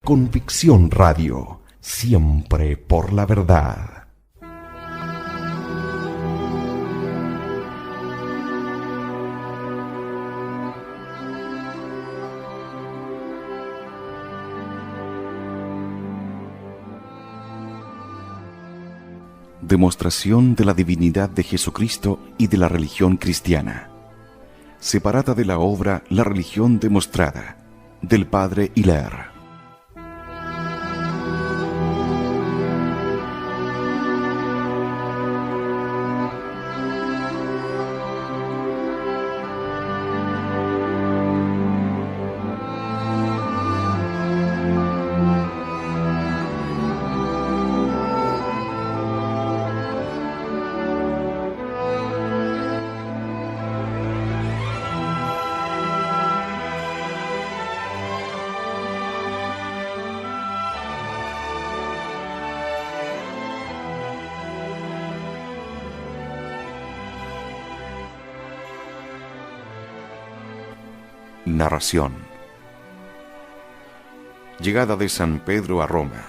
Convicción Radio, siempre por la verdad. Demostración de la divinidad de Jesucristo y de la religión cristiana. Separada de la obra La religión demostrada, del padre Hilaire. Narración. Llegada de San Pedro a Roma,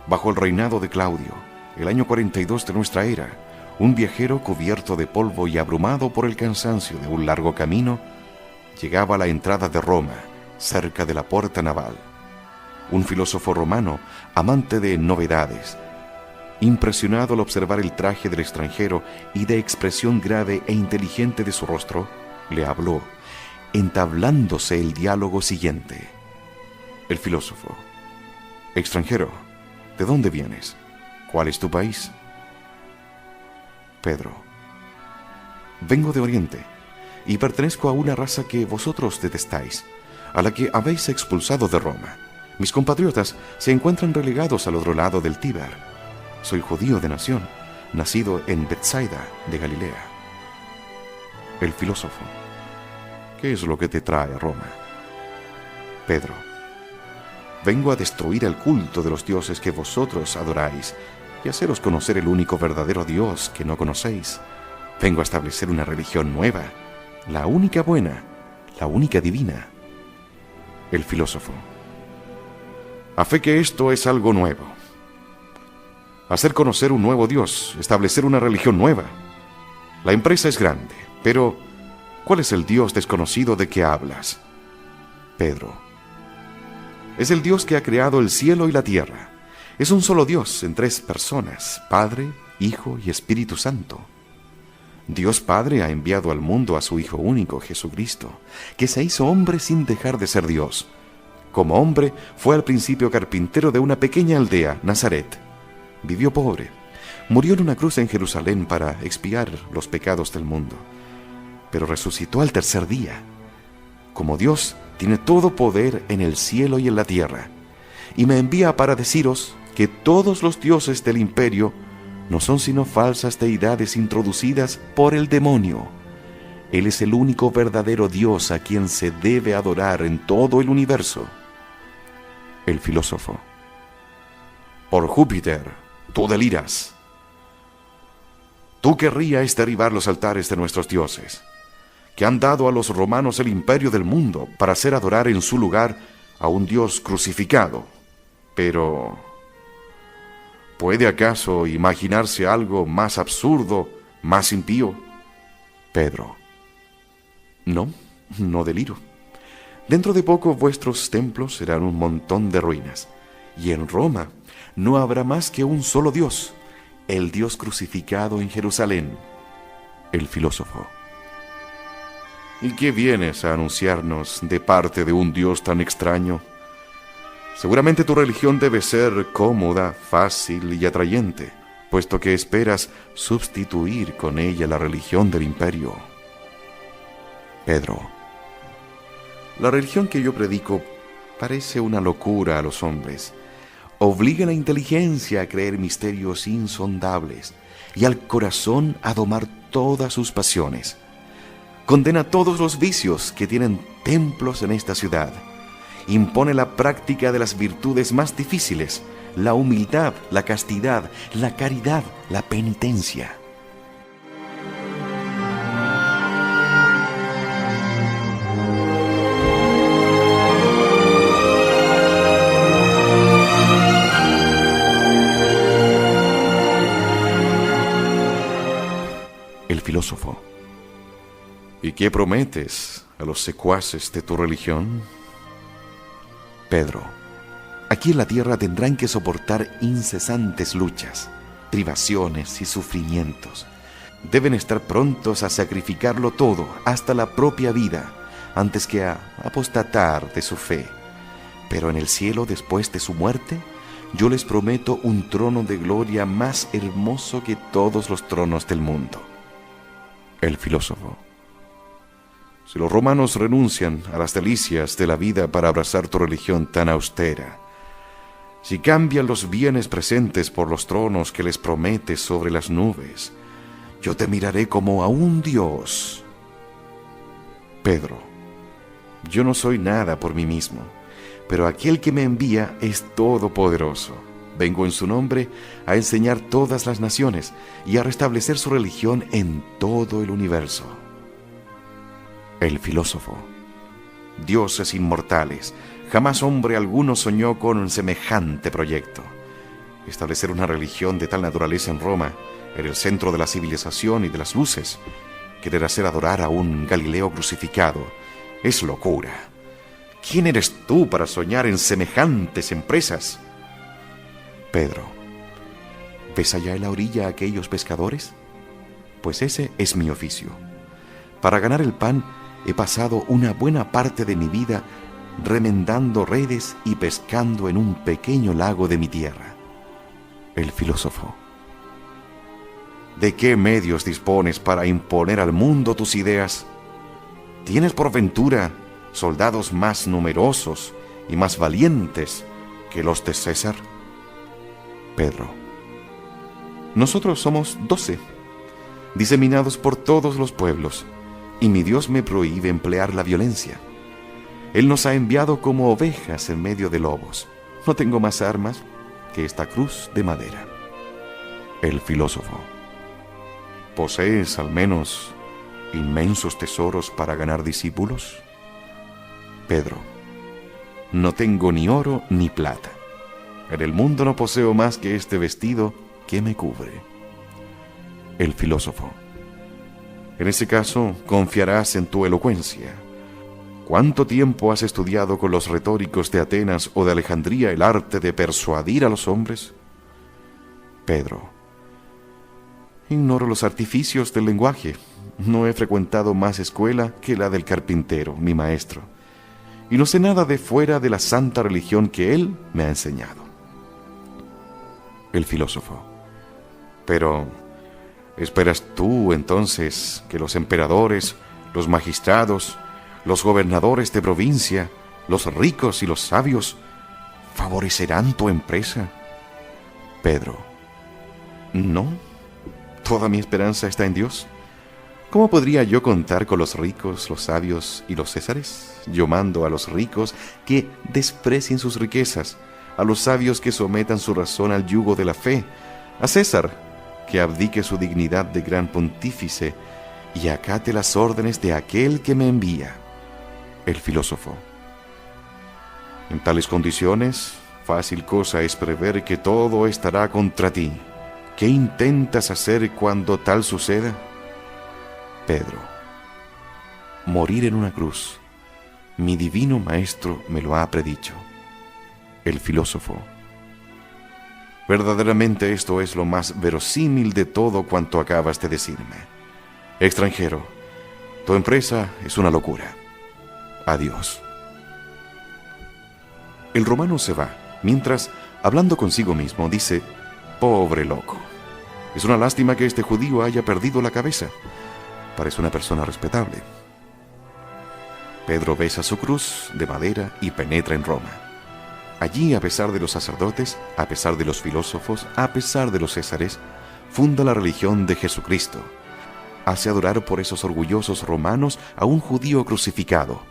bajo el reinado de Claudio, el año 42 de nuestra era, un viajero cubierto de polvo y abrumado por el cansancio de un largo camino, llegaba a la entrada de Roma, cerca de la puerta naval. Un filósofo romano, amante de novedades, impresionado al observar el traje del extranjero y de expresión grave e inteligente de su rostro, le habló, entablándose el diálogo siguiente. El filósofo: extranjero, ¿de dónde vienes? ¿Cuál es tu país? Pedro: vengo de Oriente y pertenezco a una raza que vosotros detestáis, a la que habéis expulsado de Roma. Mis compatriotas se encuentran relegados al otro lado del Tíber. Soy judío de nación, nacido en Betsaida de Galilea. El filósofo: ¿qué es lo que te trae a Roma? Pedro: vengo a destruir el culto de los dioses que vosotros adoráis y haceros conocer el único verdadero Dios que no conocéis. Vengo a establecer una religión nueva, la única buena, la única divina. El filósofo: a fe que esto es algo nuevo. Hacer conocer un nuevo Dios, establecer una religión nueva. La empresa es grande, pero ¿cuál es el Dios desconocido de que hablas? Pedro: es el Dios que ha creado el cielo y la tierra. Es un solo Dios en tres personas, Padre, Hijo y Espíritu Santo. Dios Padre ha enviado al mundo a su Hijo único, Jesucristo, que se hizo hombre sin dejar de ser Dios. Como hombre, fue al principio carpintero de una pequeña aldea, Nazaret. Vivió pobre. Murió en una cruz en Jerusalén para expiar los pecados del mundo. Pero resucitó al tercer día. Como Dios, tiene todo poder en el cielo y en la tierra, y me envía para deciros que todos los dioses del imperio no son sino falsas deidades introducidas por el demonio. Él es el único verdadero Dios a quien se debe adorar en todo el universo. El filósofo: por Júpiter, tú deliras. Tú querrías derribar los altares de nuestros dioses, que han dado a los romanos el imperio del mundo para hacer adorar en su lugar a un Dios crucificado. Pero ¿puede acaso imaginarse algo más absurdo, más impío? Pedro: no deliro. Dentro de poco vuestros templos serán un montón de ruinas, y en Roma no habrá más que un solo Dios, el Dios crucificado en Jerusalén. El filósofo: ¿y qué vienes a anunciarnos de parte de un Dios tan extraño? Seguramente tu religión debe ser cómoda, fácil y atrayente, puesto que esperas sustituir con ella la religión del imperio. Pedro: la religión que yo predico parece una locura a los hombres. Obliga a la inteligencia a creer misterios insondables y al corazón a domar todas sus pasiones. Condena todos los vicios que tienen templos en esta ciudad. Impone la práctica de las virtudes más difíciles, la humildad, la castidad, la caridad, la penitencia. filósofo. ¿Y qué prometes a los secuaces de tu religión? Pedro. Aquí en la tierra tendrán que soportar incesantes luchas, privaciones y sufrimientos. Deben estar prontos a sacrificarlo todo, hasta la propia vida, antes que a apostatar de su fe. Pero en el cielo, después de su muerte, yo les prometo un trono de gloria más hermoso que todos los tronos del mundo. El filósofo. Si los romanos renuncian a las delicias de la vida para abrazar tu religión tan austera, si cambian los bienes presentes por los tronos que les prometes sobre las nubes, yo te miraré como a un Dios. Pedro. Yo no soy nada por mí mismo, pero aquel que me envía es todopoderoso. Vengo en su nombre a enseñar todas las naciones y a restablecer su religión en todo el universo. El filósofo. Dioses inmortales, jamás hombre alguno soñó con semejante proyecto. Establecer una religión de tal naturaleza en Roma, en el centro de la civilización y de las luces, querer hacer adorar a un Galileo crucificado, es locura. ¿Quién eres tú para soñar en semejantes empresas? Pedro. ¿Ves allá en la orilla a aquellos pescadores? Pues ese es mi oficio. Para ganar el pan he pasado una buena parte de mi vida remendando redes y pescando en un pequeño lago de mi tierra. El filósofo. ¿De qué medios dispones para imponer al mundo tus ideas? ¿Tienes por ventura soldados más numerosos y más valientes que los de César? Pedro. Nosotros somos 12, diseminados por todos los pueblos, y mi Dios me prohíbe emplear la violencia. Él nos ha enviado como ovejas en medio de lobos. No tengo más armas que esta cruz de madera. El filósofo. ¿Posees al menos inmensos tesoros para ganar discípulos? Pedro. No tengo ni oro ni plata. En el mundo no poseo más que este vestido que me cubre. El filósofo. En ese caso, confiarás en tu elocuencia. ¿Cuánto tiempo has estudiado con los retóricos de Atenas o de Alejandría el arte de persuadir a los hombres? Pedro. Ignoro los artificios del lenguaje. No he frecuentado más escuela que la del carpintero, mi maestro, y no sé nada de fuera de la santa religión que él me ha enseñado. El filósofo. Pero, ¿esperas tú entonces que los emperadores, los magistrados, los gobernadores de provincia, los ricos y los sabios favorecerán tu empresa? Pedro. No, toda mi esperanza está en Dios. ¿Cómo podría yo contar con los ricos, los sabios y los césares? Yo mando a los ricos que desprecien sus riquezas, a los sabios que sometan su razón al yugo de la fe, a César que abdique su dignidad de gran pontífice y acate las órdenes de aquel que me envía. El filósofo. En tales condiciones, fácil cosa es prever que todo estará contra ti. ¿Qué intentas hacer cuando tal suceda? Pedro. Morir en una cruz. Mi divino maestro me lo ha predicho. El filósofo. Verdaderamente esto es lo más verosímil de todo cuanto acabas de decirme. Extranjero, tu empresa es una locura. Adiós. El romano se va, mientras, hablando consigo mismo, dice: pobre loco. Es una lástima que este judío haya perdido la cabeza. Parece una persona respetable. Pedro besa su cruz de madera y penetra en Roma. Allí, a pesar de los sacerdotes, a pesar de los filósofos, a pesar de los césares, funda la religión de Jesucristo. Hace adorar por esos orgullosos romanos a un judío crucificado.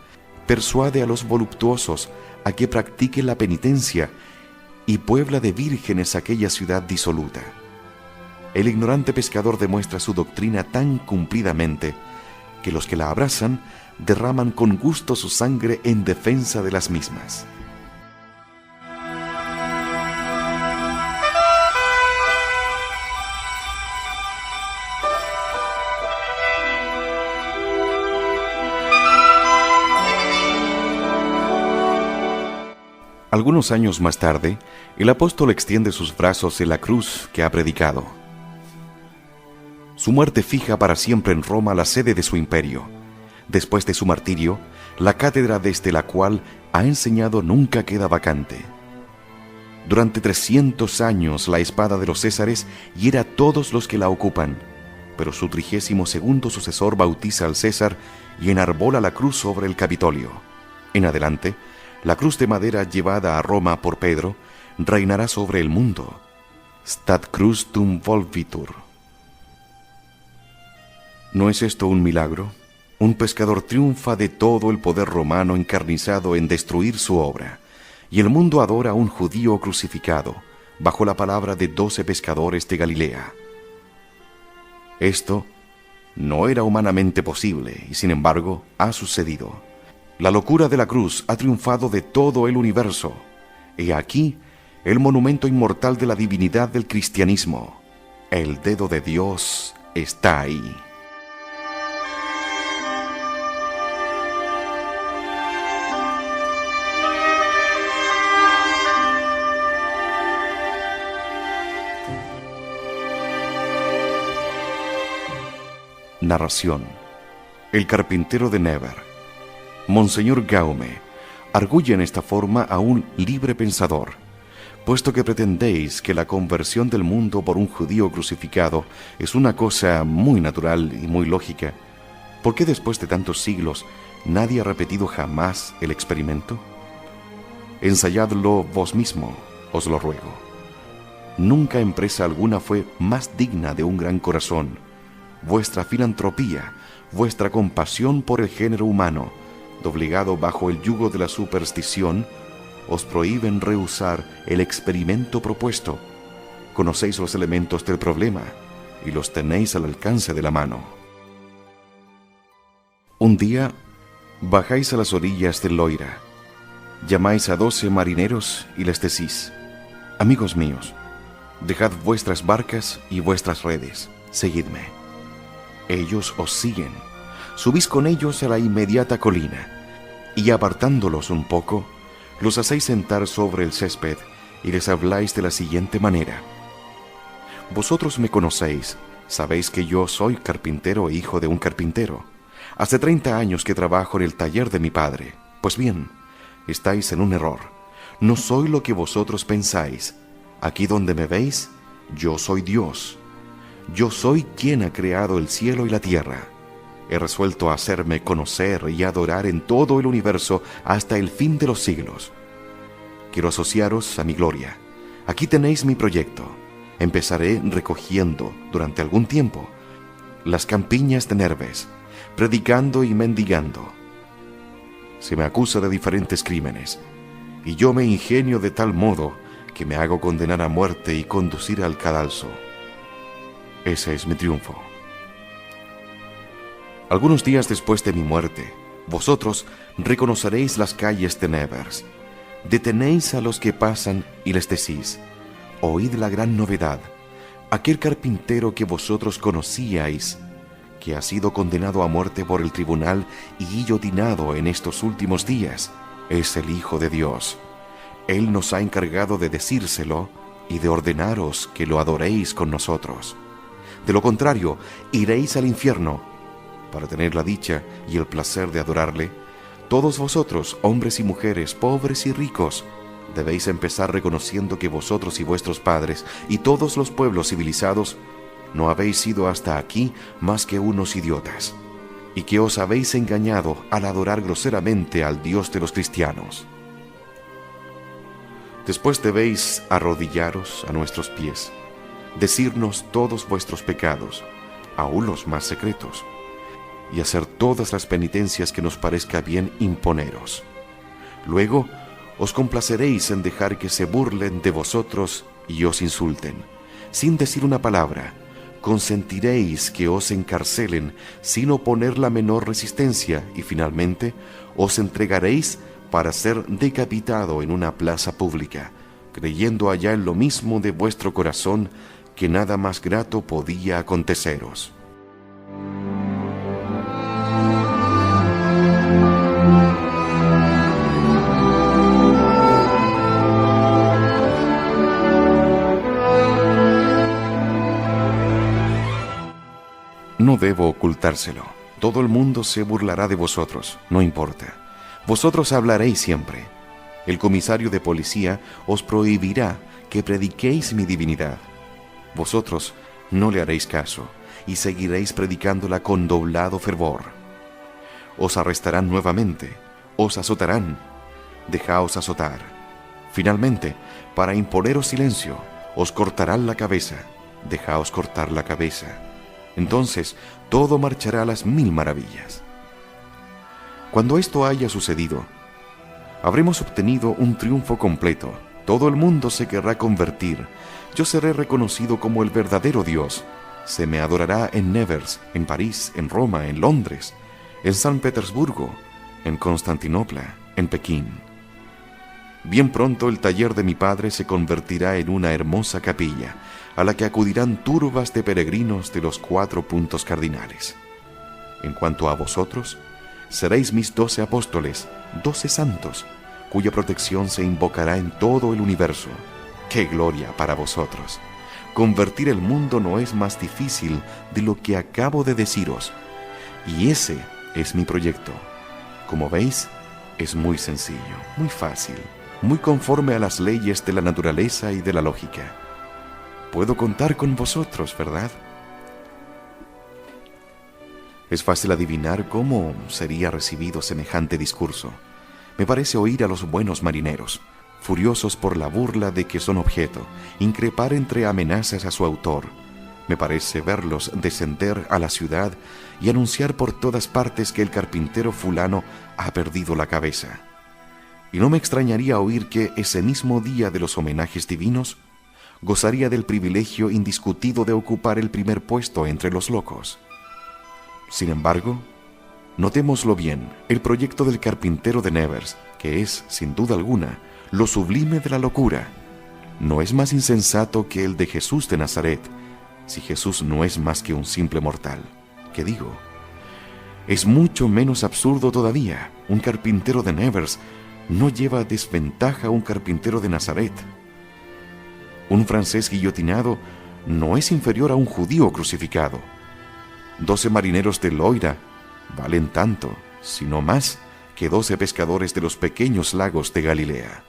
Persuade a los voluptuosos a que practiquen la penitencia y puebla de vírgenes aquella ciudad disoluta. El ignorante pescador demuestra su doctrina tan cumplidamente que los que la abrazan derraman con gusto su sangre en defensa de las mismas. Algunos años más tarde, el apóstol extiende sus brazos en la cruz que ha predicado. Su muerte fija para siempre en Roma la sede de su imperio. Después de su martirio, la cátedra desde la cual ha enseñado nunca queda vacante. Durante 300 años la espada de los Césares hiera a todos los que la ocupan, pero su 32º sucesor bautiza al César y enarbola la cruz sobre el Capitolio. En adelante, la cruz de madera llevada a Roma por Pedro reinará sobre el mundo. Stat crustum volvitur. ¿No es esto un milagro? Un pescador triunfa de todo el poder romano encarnizado en destruir su obra, y el mundo adora a un judío crucificado, bajo la palabra de 12 pescadores de Galilea. Esto no era humanamente posible, y sin embargo ha sucedido. La locura de la cruz ha triunfado de todo el universo. He aquí el monumento inmortal de la divinidad del cristianismo. El dedo de Dios está ahí. Narración: el carpintero de Nevers. Monseñor Gaume arguye en esta forma a un libre pensador: puesto que pretendéis que la conversión del mundo por un judío crucificado es una cosa muy natural y muy lógica, ¿por qué después de tantos siglos nadie ha repetido jamás el experimento? Ensayadlo vos mismo, os lo ruego. Nunca empresa alguna fue más digna de un gran corazón. Vuestra filantropía, vuestra compasión por el género humano, doblegado bajo el yugo de la superstición, os prohíben rehusar el experimento propuesto. Conocéis los elementos del problema y los tenéis al alcance de la mano. Un día bajáis a las orillas del Loira, llamáis a 12 marineros y les decís: amigos míos, dejad vuestras barcas y vuestras redes, seguidme. Ellos os siguen. Subís con ellos a la inmediata colina, y apartándolos un poco, los hacéis sentar sobre el césped y les habláis de la siguiente manera: vosotros me conocéis, sabéis que yo soy carpintero e hijo de un carpintero. Hace 30 años que trabajo en el taller de mi padre. Pues bien, estáis en un error. No soy lo que vosotros pensáis. Aquí donde me veis, yo soy Dios. Yo soy quien ha creado el cielo y la tierra. He resuelto hacerme conocer y adorar en todo el universo hasta el fin de los siglos. Quiero asociaros a mi gloria. Aquí tenéis mi proyecto. Empezaré recogiendo, durante algún tiempo, las campiñas de Nerves, predicando y mendigando. Se me acusa de diferentes crímenes, y yo me ingenio de tal modo que me hago condenar a muerte y conducir al cadalso. Ese es mi triunfo. Algunos días después de mi muerte, vosotros reconoceréis las calles de Nevers. Detenéis a los que pasan y les decís: oíd la gran novedad. Aquel carpintero que vosotros conocíais, que ha sido condenado a muerte por el tribunal y guillotinado en estos últimos días, es el Hijo de Dios. Él nos ha encargado de decírselo y de ordenaros que lo adoréis con nosotros. De lo contrario, iréis al infierno. Para tener la dicha y el placer de adorarle, todos vosotros, hombres y mujeres, pobres y ricos, debéis empezar reconociendo que vosotros y vuestros padres y todos los pueblos civilizados no habéis sido hasta aquí más que unos idiotas, y que os habéis engañado al adorar groseramente al Dios de los cristianos. Después debéis arrodillaros a nuestros pies, decirnos todos vuestros pecados, aun los más secretos, y hacer todas las penitencias que nos parezca bien imponeros. Luego os complaceréis en dejar que se burlen de vosotros y os insulten, sin decir una palabra. Consentiréis que os encarcelen sin oponer la menor resistencia, y finalmente os entregaréis para ser decapitado en una plaza pública, creyendo allá en lo mismo de vuestro corazón que nada más grato podía aconteceros. No debo ocultárselo. Todo el mundo se burlará de vosotros, no importa. Vosotros hablaréis siempre. El comisario de policía os prohibirá que prediquéis mi divinidad. Vosotros no le haréis caso y seguiréis predicándola con doblado fervor. Os arrestarán nuevamente, os azotarán. Dejaos azotar. Finalmente, para imponeros silencio, os cortarán la cabeza. Dejaos cortar la cabeza. Entonces todo marchará a las 1000 maravillas. Cuando esto haya sucedido, habremos obtenido un triunfo completo. Todo el mundo se querrá convertir. Yo seré reconocido como el verdadero Dios. Se me adorará en Nevers, en París, en Roma, en Londres, en San Petersburgo, en Constantinopla, en Pekín. Bien pronto el taller de mi padre se convertirá en una hermosa capilla, a la que acudirán turbas de peregrinos de los 4 puntos cardinales. En cuanto a vosotros, seréis mis 12 apóstoles, 12 santos, cuya protección se invocará en todo el universo. ¡Qué gloria para vosotros! Convertir el mundo no es más difícil de lo que acabo de deciros, y ese es mi proyecto. Como veis, es muy sencillo, muy fácil, muy conforme a las leyes de la naturaleza y de la lógica. Puedo contar con vosotros, ¿verdad? Es fácil adivinar cómo sería recibido semejante discurso. Me parece oír a los buenos marineros, furiosos por la burla de que son objeto, increpar entre amenazas a su autor. Me parece verlos descender a la ciudad y anunciar por todas partes que el carpintero fulano ha perdido la cabeza. Y no me extrañaría oír que ese mismo día de los homenajes divinos gozaría del privilegio indiscutido de ocupar el primer puesto entre los locos. Sin embargo, notémoslo bien, el proyecto del carpintero de Nevers, que es, sin duda alguna, lo sublime de la locura, no es más insensato que el de Jesús de Nazaret, si Jesús no es más que un simple mortal. ¿Qué digo? Es mucho menos absurdo todavía. Un carpintero de Nevers no lleva desventaja a un carpintero de Nazaret. Un francés guillotinado no es inferior a un judío crucificado. 12 marineros de Loira valen tanto, si no más, que 12 pescadores de los pequeños lagos de Galilea.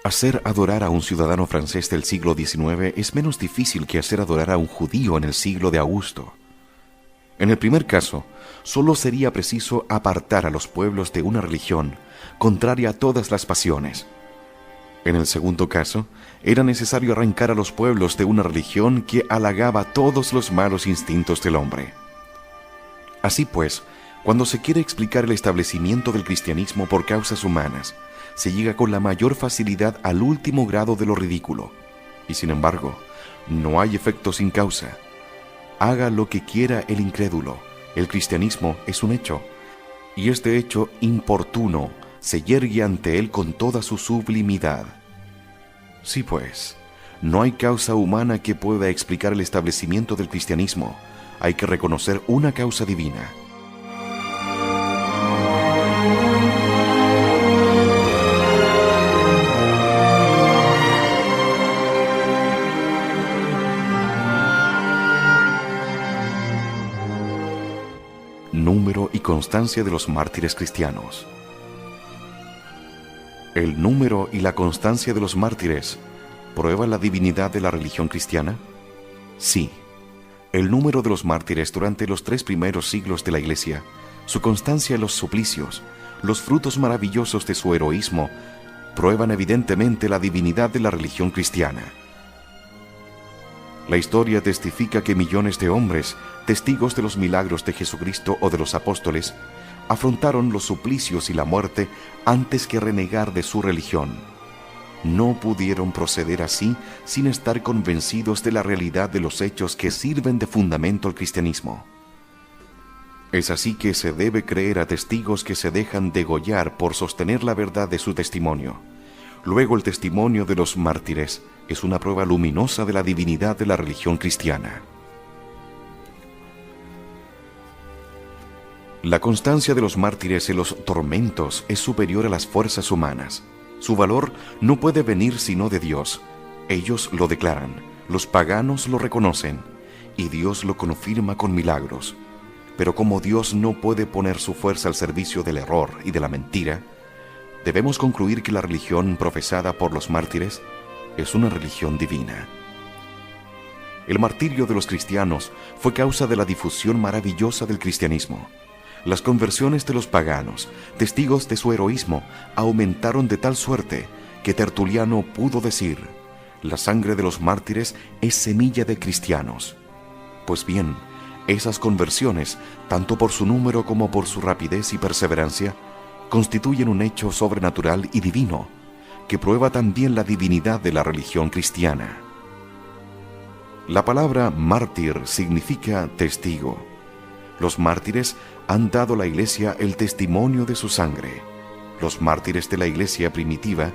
Hacer adorar a un ciudadano francés del siglo XIX es menos difícil que hacer adorar a un judío en el siglo de Augusto. En el primer caso, solo sería preciso apartar a los pueblos de una religión contraria a todas las pasiones. En el segundo caso, era necesario arrancar a los pueblos de una religión que halagaba todos los malos instintos del hombre. Así pues, cuando se quiere explicar el establecimiento del cristianismo por causas humanas, se llega con la mayor facilidad al último grado de lo ridículo. Y sin embargo, no hay efecto sin causa. Haga lo que quiera el incrédulo, el cristianismo es un hecho, y este hecho importuno se yergue ante él con toda su sublimidad. Sí, pues, no hay causa humana que pueda explicar el establecimiento del cristianismo. Hay que reconocer una causa divina. Número y constancia de los mártires cristianos. ¿El número y la constancia de los mártires prueban la divinidad de la religión cristiana? Sí. El número de los mártires durante los 3 primeros siglos de la Iglesia, su constancia en los suplicios, los frutos maravillosos de su heroísmo, prueban evidentemente la divinidad de la religión cristiana. La historia testifica que millones de hombres, testigos de los milagros de Jesucristo o de los apóstoles, afrontaron los suplicios y la muerte antes que renegar de su religión. No pudieron proceder así sin estar convencidos de la realidad de los hechos que sirven de fundamento al cristianismo. Es así que se debe creer a testigos que se dejan degollar por sostener la verdad de su testimonio. Luego el testimonio de los mártires es una prueba luminosa de la divinidad de la religión cristiana. La constancia de los mártires en los tormentos es superior a las fuerzas humanas. Su valor no puede venir sino de Dios. Ellos lo declaran, los paganos lo reconocen, y Dios lo confirma con milagros. Pero como Dios no puede poner su fuerza al servicio del error y de la mentira, debemos concluir que la religión profesada por los mártires es una religión divina. El martirio de los cristianos fue causa de la difusión maravillosa del cristianismo. Las conversiones de los paganos, testigos de su heroísmo, aumentaron de tal suerte que Tertuliano pudo decir: la sangre de los mártires es semilla de cristianos. Pues bien, esas conversiones, tanto por su número como por su rapidez y perseverancia, constituyen un hecho sobrenatural y divino, que prueba también la divinidad de la religión cristiana. La palabra mártir significa testigo. Los mártires han dado a la Iglesia el testimonio de su sangre. Los mártires de la Iglesia primitiva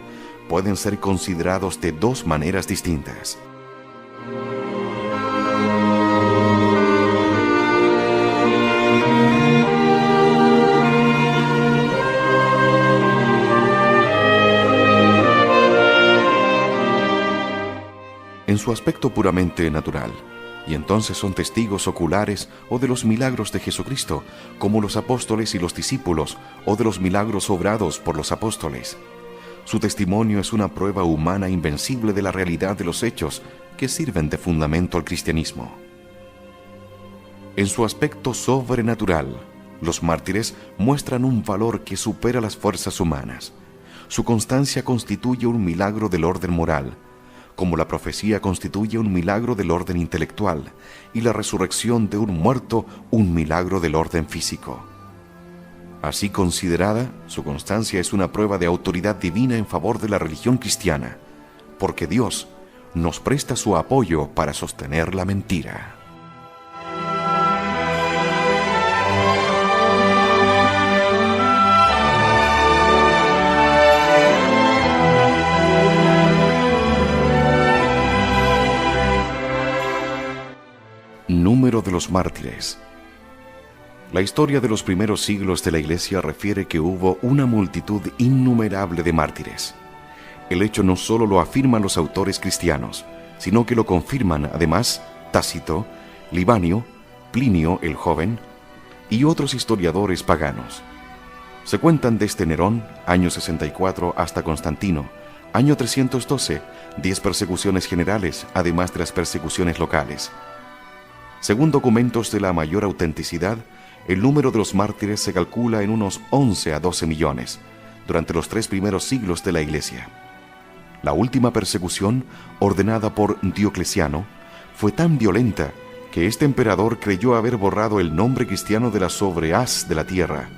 pueden ser considerados de dos maneras distintas. En su aspecto puramente natural, y entonces son testigos oculares o de los milagros de Jesucristo, como los apóstoles y los discípulos, o de los milagros obrados por los apóstoles. Su testimonio es una prueba humana invencible de la realidad de los hechos que sirven de fundamento al cristianismo. En su aspecto sobrenatural, los mártires muestran un valor que supera las fuerzas humanas. Su constancia constituye un milagro del orden moral, como la profecía constituye un milagro del orden intelectual y la resurrección de un muerto un milagro del orden físico. Así considerada, su constancia es una prueba de autoridad divina en favor de la religión cristiana, porque Dios nos presta su apoyo para sostener la mentira. Número de los mártires. La historia de los primeros siglos de la Iglesia refiere que hubo una multitud innumerable de mártires. El hecho no solo lo afirman los autores cristianos, sino que lo confirman además Tácito, Libanio, Plinio el Joven y otros historiadores paganos. Se cuentan desde Nerón, año 64, hasta Constantino, año 312, 10 persecuciones generales, además de las persecuciones locales. Según documentos de la mayor autenticidad, el número de los mártires se calcula en unos 11 a 12 millones, durante los 3 primeros siglos de la Iglesia. La última persecución, ordenada por Diocleciano, fue tan violenta que este emperador creyó haber borrado el nombre cristiano de la sobrehaz de la tierra,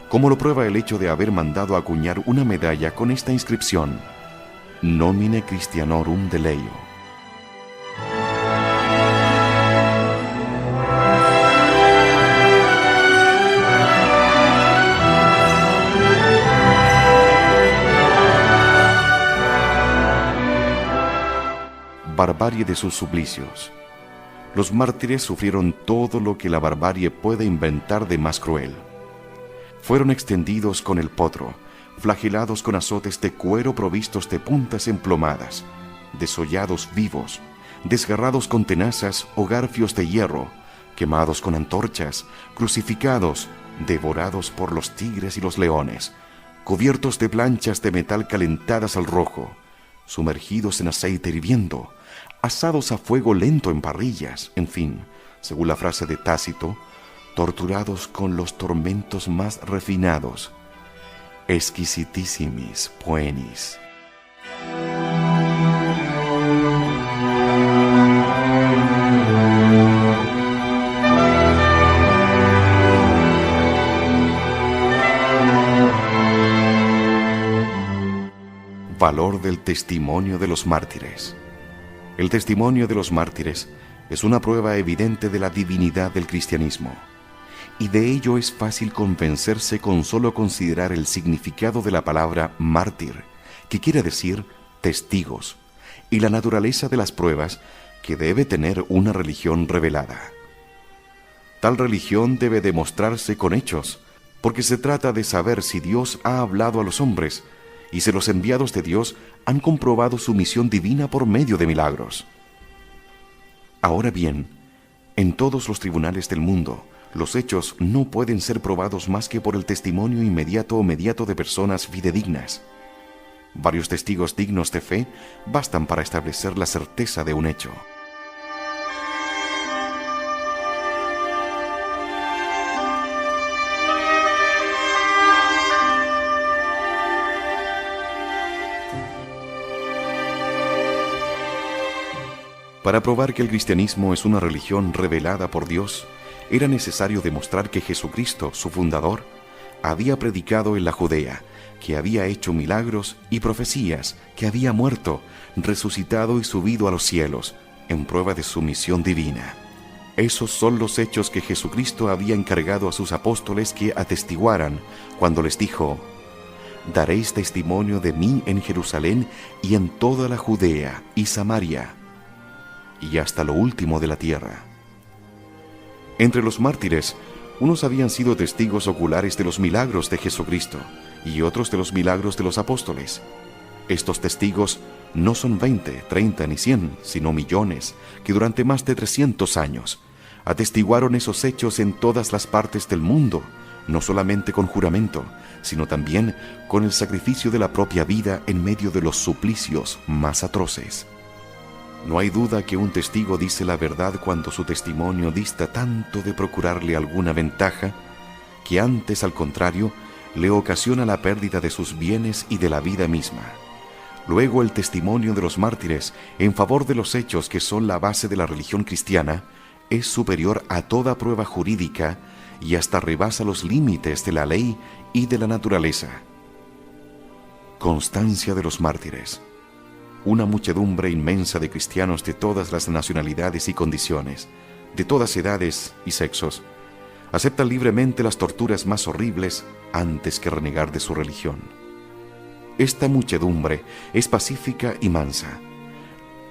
como lo prueba el hecho de haber mandado acuñar una medalla con esta inscripción: Nomine Christianorum de Leio. Barbarie de sus suplicios. Los mártires sufrieron todo lo que la barbarie puede inventar de más cruel. Fueron extendidos con el potro, flagelados con azotes de cuero provistos de puntas emplomadas, desollados vivos, desgarrados con tenazas o garfios de hierro, quemados con antorchas, crucificados, devorados por los tigres y los leones, cubiertos de planchas de metal calentadas al rojo, sumergidos en aceite hirviendo, asados a fuego lento en parrillas, en fin, según la frase de Tácito, torturados con los tormentos más refinados. Exquisitissimis poenis. Valor del testimonio de los mártires. El testimonio de los mártires es una prueba evidente de la divinidad del cristianismo, y de ello es fácil convencerse con solo considerar el significado de la palabra mártir, que quiere decir testigos, y la naturaleza de las pruebas que debe tener una religión revelada. Tal religión debe demostrarse con hechos, porque se trata de saber si Dios ha hablado a los hombres y si los enviados de Dios han comprobado su misión divina por medio de milagros. Ahora bien, en todos los tribunales del mundo, los hechos no pueden ser probados más que por el testimonio inmediato o mediato de personas fidedignas. Varios testigos dignos de fe bastan para establecer la certeza de un hecho. Para probar que el cristianismo es una religión revelada por Dios, era necesario demostrar que Jesucristo, su fundador, había predicado en la Judea, que había hecho milagros y profecías, que había muerto, resucitado y subido a los cielos, en prueba de su misión divina. Esos son los hechos que Jesucristo había encargado a sus apóstoles que atestiguaran cuando les dijo: «Daréis testimonio de mí en Jerusalén y en toda la Judea y Samaria, y hasta lo último de la tierra». Entre los mártires, unos habían sido testigos oculares de los milagros de Jesucristo y otros de los milagros de los apóstoles. Estos testigos no son 20, 30 ni 100, sino millones, que durante más de 300 años atestiguaron esos hechos en todas las partes del mundo, no solamente con juramento, sino también con el sacrificio de la propia vida en medio de los suplicios más atroces. No hay duda que un testigo dice la verdad cuando su testimonio dista tanto de procurarle alguna ventaja, que antes, al contrario, le ocasiona la pérdida de sus bienes y de la vida misma. Luego, el testimonio de los mártires en favor de los hechos que son la base de la religión cristiana es superior a toda prueba jurídica y hasta rebasa los límites de la ley y de la naturaleza. Constancia de los mártires. Una muchedumbre inmensa de cristianos de todas las nacionalidades y condiciones, de todas edades y sexos, aceptan libremente las torturas más horribles antes que renegar de su religión. Esta muchedumbre es pacífica y mansa.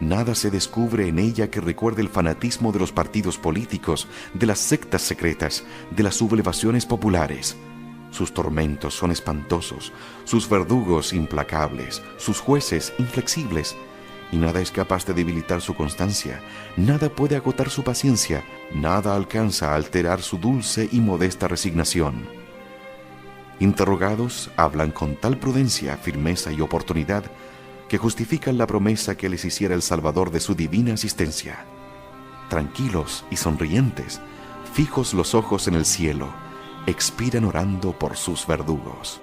Nada se descubre en ella que recuerde el fanatismo de los partidos políticos, de las sectas secretas, de las sublevaciones populares. Sus tormentos son espantosos, sus verdugos implacables, sus jueces inflexibles, y nada es capaz de debilitar su constancia, nada puede agotar su paciencia, nada alcanza a alterar su dulce y modesta resignación. Interrogados, hablan con tal prudencia, firmeza y oportunidad que justifican la promesa que les hiciera el Salvador de su divina asistencia. Tranquilos y sonrientes, fijos los ojos en el cielo, expiran orando por sus verdugos.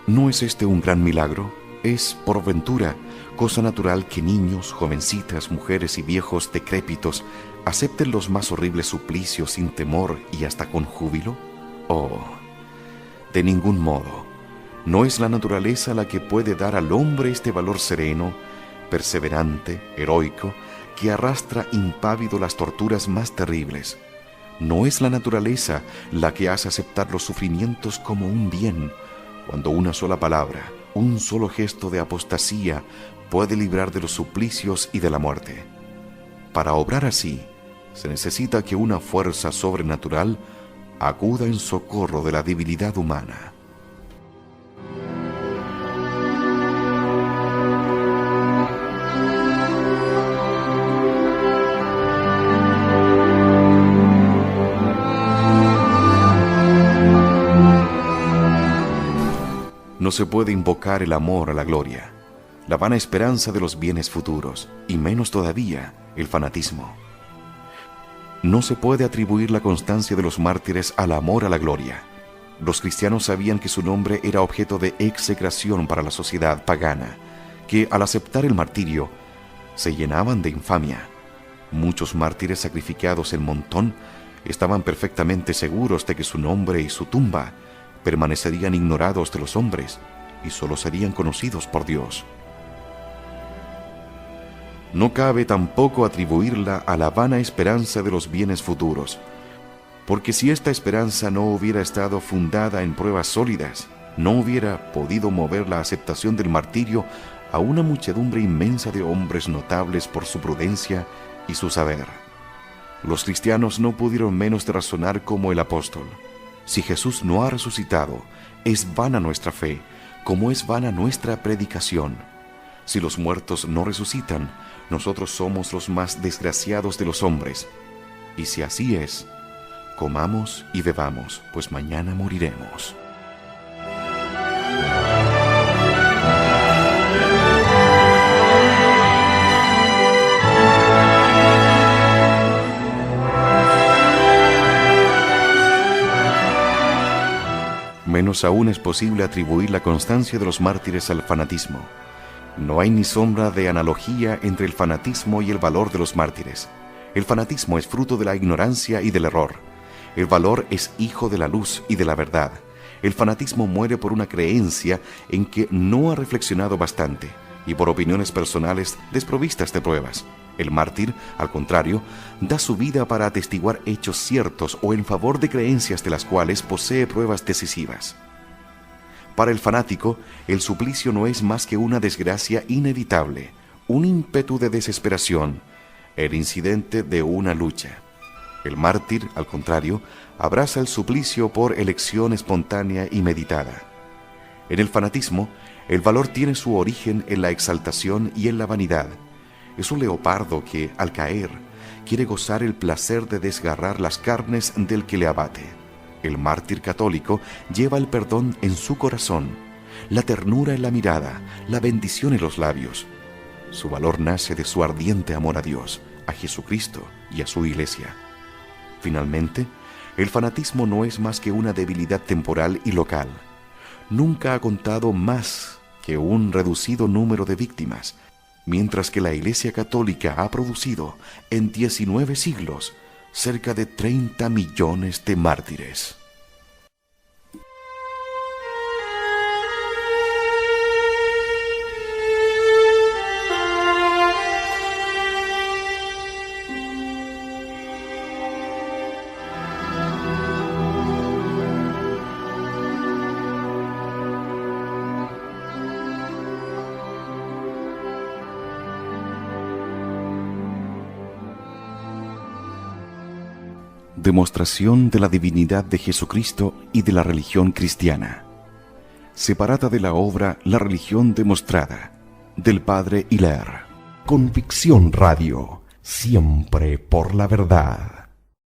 ¿No es este un gran milagro? ¿Es, por ventura, cosa natural que niños, jovencitas, mujeres y viejos decrépitos acepten los más horribles suplicios sin temor y hasta con júbilo? Oh, de ningún modo. No es la naturaleza la que puede dar al hombre este valor sereno, perseverante, heroico, que arrastra impávido las torturas más terribles. No es la naturaleza la que hace aceptar los sufrimientos como un bien, cuando una sola palabra, un solo gesto de apostasía puede librar de los suplicios y de la muerte. Para obrar así, se necesita que una fuerza sobrenatural acuda en socorro de la debilidad humana. No se puede invocar el amor a la gloria, la vana esperanza de los bienes futuros, y menos todavía el fanatismo. No se puede atribuir la constancia de los mártires al amor a la gloria. Los cristianos sabían que su nombre era objeto de execración para la sociedad pagana, que al aceptar el martirio se llenaban de infamia. Muchos mártires sacrificados en montón estaban perfectamente seguros de que su nombre y su tumba permanecerían ignorados de los hombres y solo serían conocidos por Dios. No cabe tampoco atribuirla a la vana esperanza de los bienes futuros, Porque si esta esperanza no hubiera estado fundada en pruebas sólidas, no hubiera podido mover la aceptación del martirio a una muchedumbre inmensa de hombres notables por su prudencia y su saber. Los cristianos no pudieron menos de razonar como el apóstol: si Jesús no ha resucitado, es vana nuestra fe, como es vana nuestra predicación. Si los muertos no resucitan, nosotros somos los más desgraciados de los hombres. Y si así es, comamos y bebamos, pues mañana moriremos. Menos aún es posible atribuir la constancia de los mártires al fanatismo. No hay ni sombra de analogía entre el fanatismo y el valor de los mártires. El fanatismo es fruto de la ignorancia y del error. El valor es hijo de la luz y de la verdad. El fanatismo muere por una creencia en que no ha reflexionado bastante y por opiniones personales desprovistas de pruebas. El mártir, al contrario, da su vida para atestiguar hechos ciertos o en favor de creencias de las cuales posee pruebas decisivas. Para el fanático, el suplicio no es más que una desgracia inevitable, un ímpetu de desesperación, el incidente de una lucha. El mártir, al contrario, abraza el suplicio por elección espontánea y meditada. En el fanatismo, el valor tiene su origen en la exaltación y en la vanidad. Es un leopardo que, al caer, quiere gozar el placer de desgarrar las carnes del que le abate. El mártir católico lleva el perdón en su corazón, la ternura en la mirada, la bendición en los labios. Su valor nace de su ardiente amor a Dios, a Jesucristo y a su Iglesia. Finalmente, el fanatismo no es más que una debilidad temporal y local. Nunca ha contado más que un reducido número de víctimas, mientras que la Iglesia Católica ha producido, en 19 siglos, cerca de 30 millones de mártires. Demostración de la divinidad de Jesucristo y de la religión cristiana. Separada de la obra La religión demostrada, del padre Hilaire. Convicción Radio, siempre por la verdad.